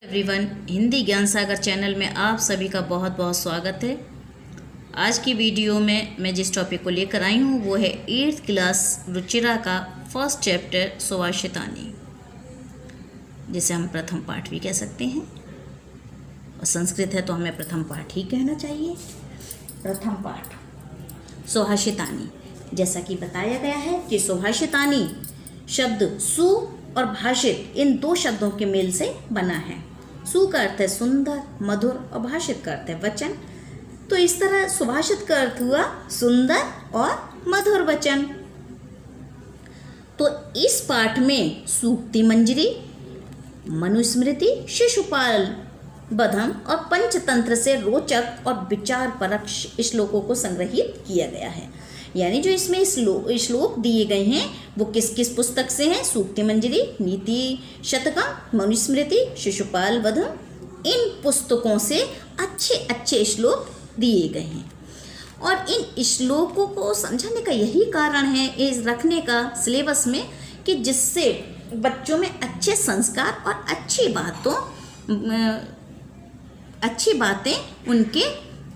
Everyone, Hindi ज्ञान सागर channel में आप सभी का बहुत बहुत स्वागत है। आज की वीडियो में मैं जिस टॉपिक को लेकर आई हूँ वो है 8th क्लास रुचिरा का फर्स्ट चैप्टर सुभाषितानी, जिसे हम प्रथम पाठ भी कह सकते हैं और संस्कृत है तो हमें प्रथम पाठ ही कहना चाहिए। प्रथम पाठ सुभाषितानी, जैसा कि बताया गया है कि सुभाषितानी शब्द सु और भाषित इन दो शब्दों के मेल से बना है। सु का अर्थ है सुंदर मधुर और भाषित का अर्थ है वचन। तो इस तरह सुभाषित का अर्थ हुआ सुंदर और मधुर वचन। तो इस पाठ में सूक्ति मंजरी, मनुस्मृति, शिशुपाल बधम और पंचतंत्र से रोचक और विचार परक श्लोकों को संग्रहित किया गया है। यानी जो इसमें श्लोक दिए गए हैं वो किस किस पुस्तक से हैं? सूक्ति मंजरी, नीति शतकम, मनुस्मृति, शिशुपाल वधम, इन पुस्तकों से अच्छे अच्छे श्लोक दिए गए हैं। और इन श्लोकों को समझाने का यही कारण है इस रखने का सिलेबस में कि जिससे बच्चों में अच्छे संस्कार और अच्छी बातें उनके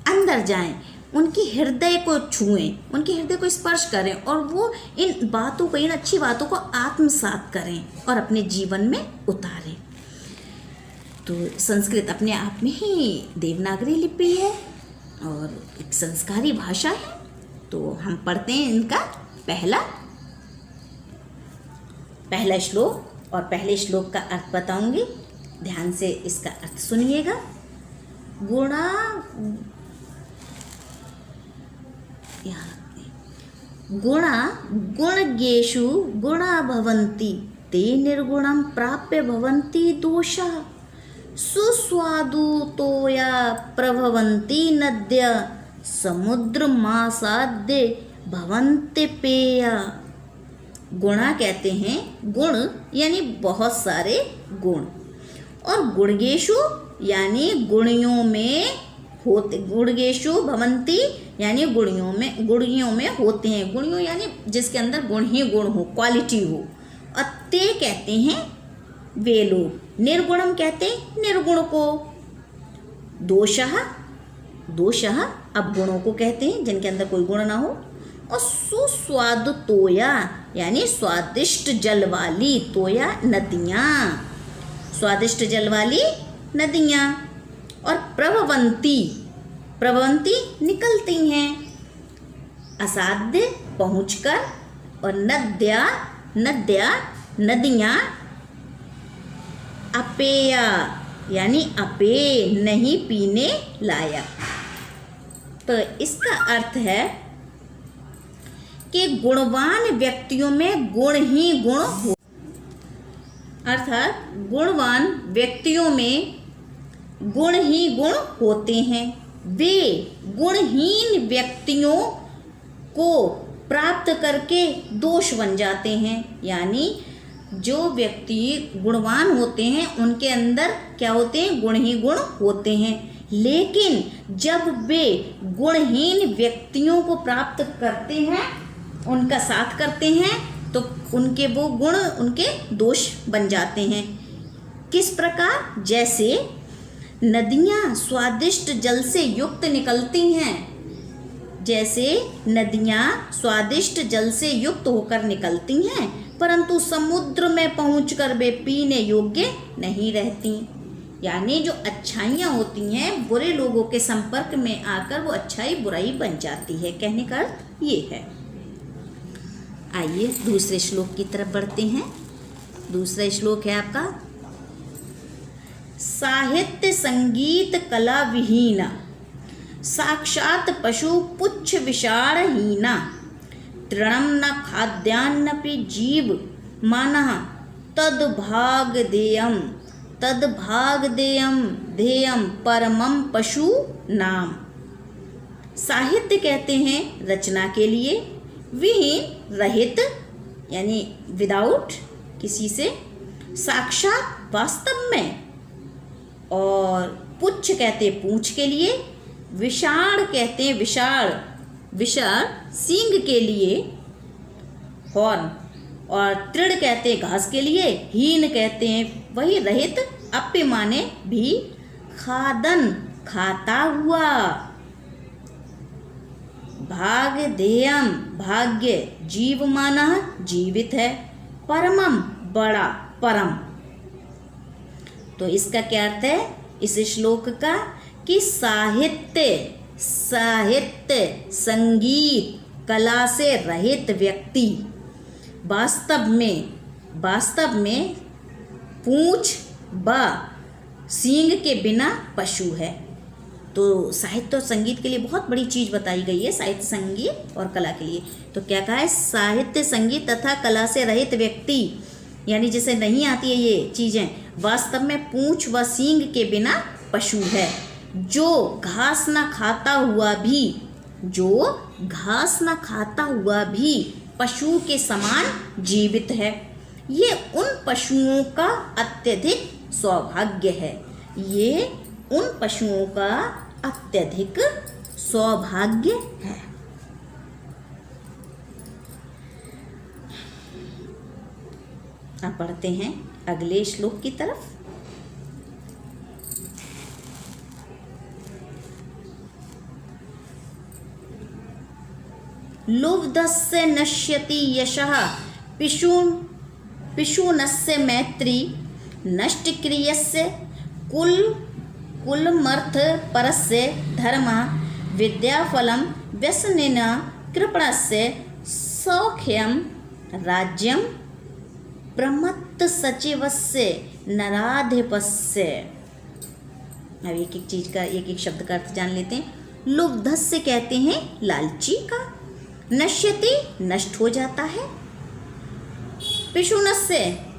अंदर जाएं, उनके हृदय को छुएं, उनके हृदय को स्पर्श करें और वो इन बातों को, इन अच्छी बातों को आत्मसात करें और अपने जीवन में उतारें। तो संस्कृत अपने आप में ही देवनागरी लिपि है और एक संस्कारी भाषा है। तो हम पढ़ते हैं इनका पहला श्लोक और पहले श्लोक का अर्थ बताऊंगी। ध्यान से इसका अर्थ सुनिएगा। गुणज्ञेषु गुणा भवन्ति ते निर्गुणं प्राप्य भवन्ति दोषाः सुस्वादुतोया प्रभवन्ति नद्य समुद्रमासाद्य भवन्ति पेया। गुणा कहते हैं, गुण यानी बहुत सारे गुण, और गुणगेषु यानी गुणियों में होते, गुणगेषु भवन्ति यानी गुणियों में होते हैं। गुणियों यानी जिसके अंदर गुण ही गुण हो, क्वालिटी हो। और ते कहते हैं वे लोग, निर्गुणम कहते हैं निर्गुण को, दोषः अब गुणों को कहते हैं जिनके अंदर कोई गुण ना हो। और सुस्वादु तोया यानी स्वादिष्ट जल वाली, तोया नदियाँ, स्वादिष्ट जल वाली नदियाँ। और प्रभवंती निकलती हैं, असाध्य पहुँचकर, और नदियाँ अपेया यानी अपेय नहीं पीने लायक। तो इसका अर्थ है कि गुणवान व्यक्तियों में गुण ही गुण हो, अर्थात गुणवान व्यक्तियों में गुण ही गुण होते हैं। वे गुणहीन व्यक्तियों को प्राप्त करके दोष बन जाते हैं। यानी जो व्यक्ति गुणवान होते हैं उनके अंदर क्या होते हैं? गुण ही गुण होते हैं। लेकिन जब वे गुणहीन व्यक्तियों को प्राप्त करते हैं, उनका साथ करते हैं, तो उनके वो गुण उनके दोष बन जाते हैं। किस प्रकार? जैसे नदियाँ स्वादिष्ट जल से युक्त निकलती हैं, जैसे नदियाँ स्वादिष्ट जल से युक्त होकर निकलती हैं, परंतु समुद्र में पहुंचकर वे पीने योग्य नहीं रहती। यानी जो अच्छाइयाँ होती हैं, बुरे लोगों के संपर्क में आकर वो अच्छाई बुराई बन जाती है। कहने का अर्थ ये है। आइए दूसरे श्लोक की तरफ बढ़ते हैं। दूसरा श्लोक है आपका, साहित्य संगीत कला विहीना साक्षात पशु पुच्छ विषाणहीना तृणम न खाद्यान्नपि जीव मानः तद्भागदेयम धेयम परमम पशु नाम। साहित्य कहते हैं रचना के लिए, विहीन रहित यानी विदाउट किसी से, साक्षात वास्तव में, और पुच्छ कहते हैं पूंछ के लिए, विषाण कहते हैं विशाल सींग के लिए, हॉर्न, और तृण कहते हैं घास के लिए, हीन कहते हैं वही रहित अप्य माने भी, खादन खाता हुआ, भागधेयम भाग्य, जीव माना जीवित है, परमम बड़ा परम। तो इसका क्या अर्थ है इस श्लोक का कि साहित्य संगीत कला से रहित व्यक्ति वास्तव में पूंछ व सींग के बिना पशु है। तो साहित्य और संगीत के लिए बहुत बड़ी चीज़ बताई गई है, साहित्य संगीत और कला के लिए। तो क्या कहा है, साहित्य संगीत तथा कला से रहित व्यक्ति, यानी जिसे नहीं आती है ये चीज़ें, वास्तव में पूंछ व सींग के बिना पशु है, जो घास ना खाता हुआ भी पशु के समान जीवित है। ये उन पशुओं का अत्यधिक सौभाग्य है। ये उन पशुओं का अत्यधिक सौभाग्य है। अब पढ़ते हैं अगले श्लोक की तरफ। लुब्धस्य नश्यति यशः पिशुनस्य मैत्री, नष्टक्रियस्य कुलमर्थ परस्य धर्मा, विद्याफलं व्यसनेन कृपणस्य सौख्यं राज्यं, प्रमत्त सचिवस्य नराधिपस्य। अब एक एक चीज का एक एक शब्द का अर्थ जान लेते हैं। लुब्धस्य कहते हैं लालची का, नश्यति नष्ट हो जाता है,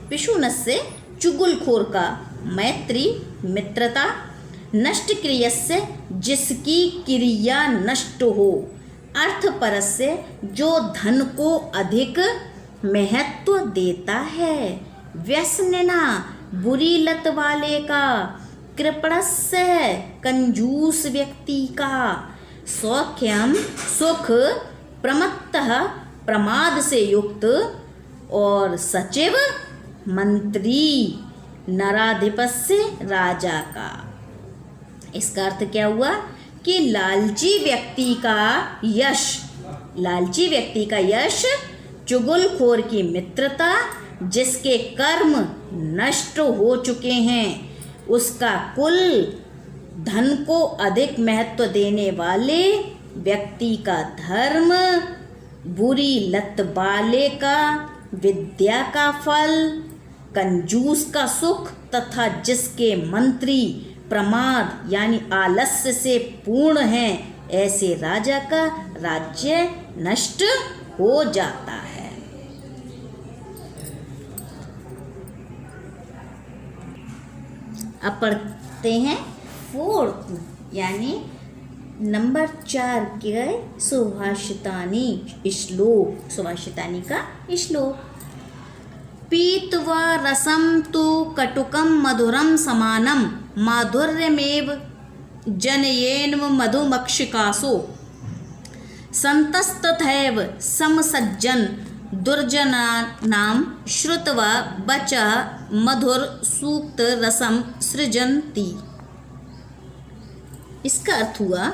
पिशुनस्य चुगलखोर का, मैत्री मित्रता, नष्टक्रियस्य जिसकी क्रिया नष्ट हो, अर्थपरस्य जो धन को अधिक महत्व देता है, व्यसनेना बुरी लत वाले का, कृपणस्य कंजूस व्यक्ति का, सौख्यम सुख, प्रमत्तः प्रमाद से युक्त, और सचिव मंत्री, नराधिपस्य राजा का। इसका अर्थ क्या हुआ कि लालची व्यक्ति का यश, चुगलखोर की मित्रता, जिसके कर्म नष्ट हो चुके हैं, उसका कुल, धन को अधिक महत्व देने वाले व्यक्ति का धर्म, बुरी लत वाले का विद्या का फल, कंजूस का सुख, तथा जिसके मंत्री प्रमाद यानी आलस्य से पूर्ण हैं, ऐसे राजा का राज्य नष्ट हो जाता है। अब पढ़ते हैं 4 यानी नंबर 4 के सुभाषितानी का श्लोक। पीत्वा रसम तु कटुकम मधुरम समानम, माधुर्यमेव जनयेन मधुमक्षिकासो, संतस्तथैव समसज्जन दुर्जनानां श्रुत्वा वचः मधुर सूक्त रसम सृजन्ति। इसका अर्थ हुआ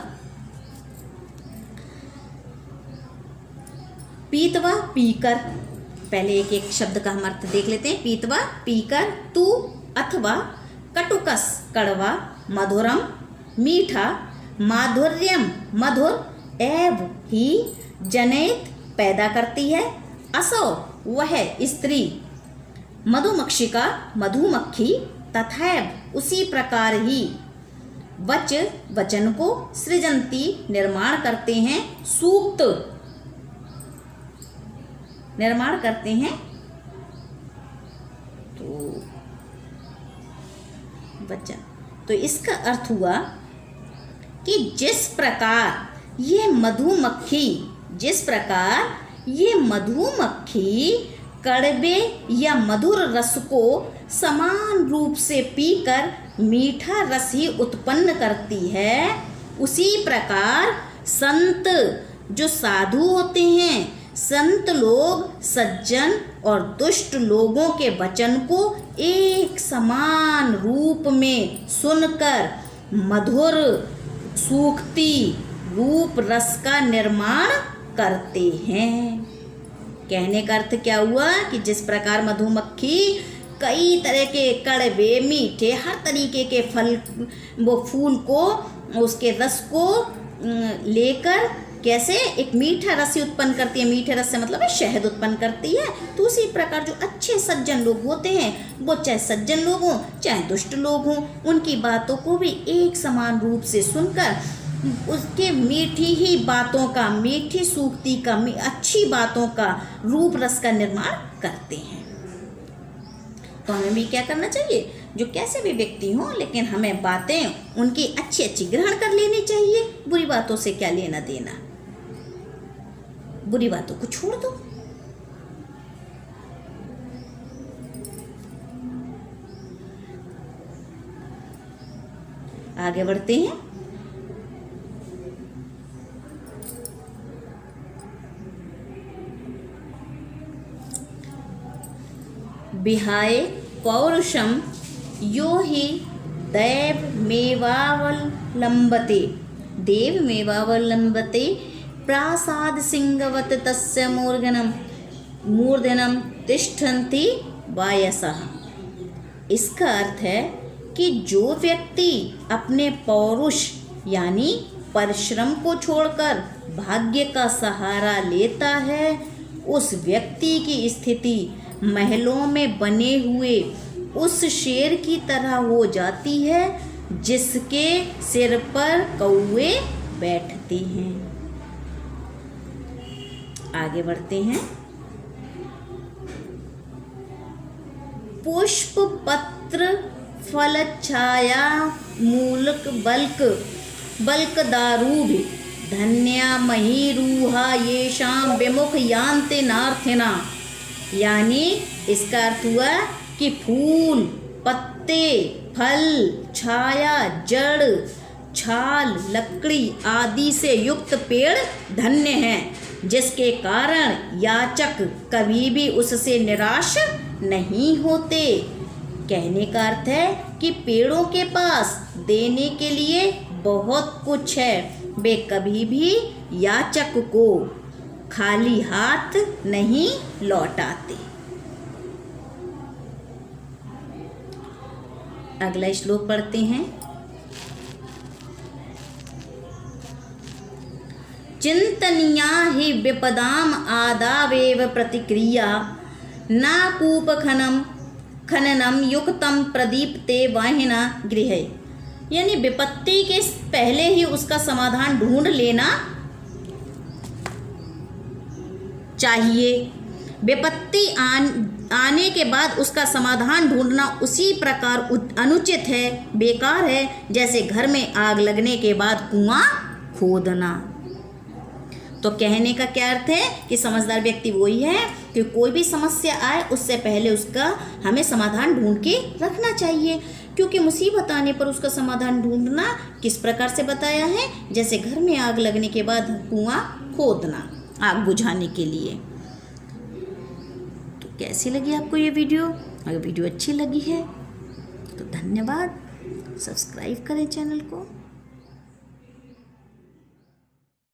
पीतवा पीकर, पहले एक एक शब्द का हम अर्थ देख लेते हैं। पीतवा पीकर, तू अथवा, कटुकस कड़वा, मधुरम मीठा, माधुर्यम मधुर, एव ही, जनयत पैदा करती है, असो वह स्त्री, मधुमक्षिका मधुमक्खी, तथैव उसी प्रकार ही, वच वचन को, सृजंती निर्माण करते हैं, सूक्त निर्माण करते हैं, तो वचन। तो इसका अर्थ हुआ कि जिस प्रकार ये मधुमक्खी कड़वे या मधुर रस को समान रूप से पीकर मीठा रस ही उत्पन्न करती है, उसी प्रकार संत जो साधु होते हैं, संत लोग सज्जन और दुष्ट लोगों के वचन को एक समान रूप में सुनकर मधुर सूखती रूप रस का निर्माण करते हैं। कहने का अर्थ क्या हुआ कि जिस प्रकार मधुमक्खी कई तरह के कड़वे मीठे हर तरीके के फूल को उसके रस को लेकर कैसे एक मीठा रस उत्पन्न करती है, मीठे रस से मतलब है शहद उत्पन्न करती है, तो उसी प्रकार जो अच्छे सज्जन लोग होते हैं वो चाहे सज्जन लोग हों चाहे दुष्ट लोग हों, उनकी बातों को भी एक समान रूप से सुनकर उसके मीठी ही बातों का, मीठी सूक्ति का, अच्छी बातों का रूप रस का निर्माण करते हैं। तो हमें भी क्या करना चाहिए, जो कैसे भी व्यक्ति हों लेकिन हमें बातें उनकी अच्छी अच्छी ग्रहण कर लेनी चाहिए। बुरी बातों से क्या लेना देना, बुरी बातों को छोड़ दो। आगे बढ़ते हैं। विहाय पौरुषम यो हि देवमेवावलंबते प्रासाद सिंहवत तस्य मूर्धनम तिष्ठन्ति वायसः। इसका अर्थ है कि जो व्यक्ति अपने पौरुष यानी परिश्रम को छोड़कर भाग्य का सहारा लेता है, उस व्यक्ति की स्थिति महलों में बने हुए उस शेर की तरह हो जाती है जिसके सिर पर कौवे बैठते हैं। आगे बढ़ते हैं। पुष्प पत्र फल छाया मूलक बल्क दारूभ धन्या मही रूहा येषाम विमुख यान्ते नार्थिना। यानी इसका अर्थ हुआ कि फूल, पत्ते, फल, छाया, जड़, छाल, लकड़ी आदि से युक्त पेड़ धन्य हैं, जिसके कारण याचक कभी भी उससे निराश नहीं होते। कहने का अर्थ है कि पेड़ों के पास देने के लिए बहुत कुछ है, वे कभी भी याचक को खाली हाथ नहीं लौटाते। अगला श्लोक पढ़ते हैं। चिंतनीया हि विपदाम आदावेव प्रतिक्रिया नाकूप खननम युक्तम प्रदीप्ते वाहिना गृह। यानी विपत्ति के पहले ही उसका समाधान ढूंढ लेना चाहिए। विपत्ति आने के बाद उसका समाधान ढूंढना उसी प्रकार अनुचित है, बेकार है, जैसे घर में आग लगने के बाद कुआं खोदना। तो कहने का क्या अर्थ है कि समझदार व्यक्ति वही है कि कोई भी समस्या आए उससे पहले उसका हमें समाधान ढूंढ के रखना चाहिए, क्योंकि मुसीबत आने पर उसका समाधान ढूंढना किस प्रकार से बताया है, जैसे घर में आग लगने के बाद कुआं खोदना आग बुझाने के लिए। तो कैसी लगी आपको ये वीडियो? अगर वीडियो अच्छी लगी है तो धन्यवाद, सब्सक्राइब करें चैनल को।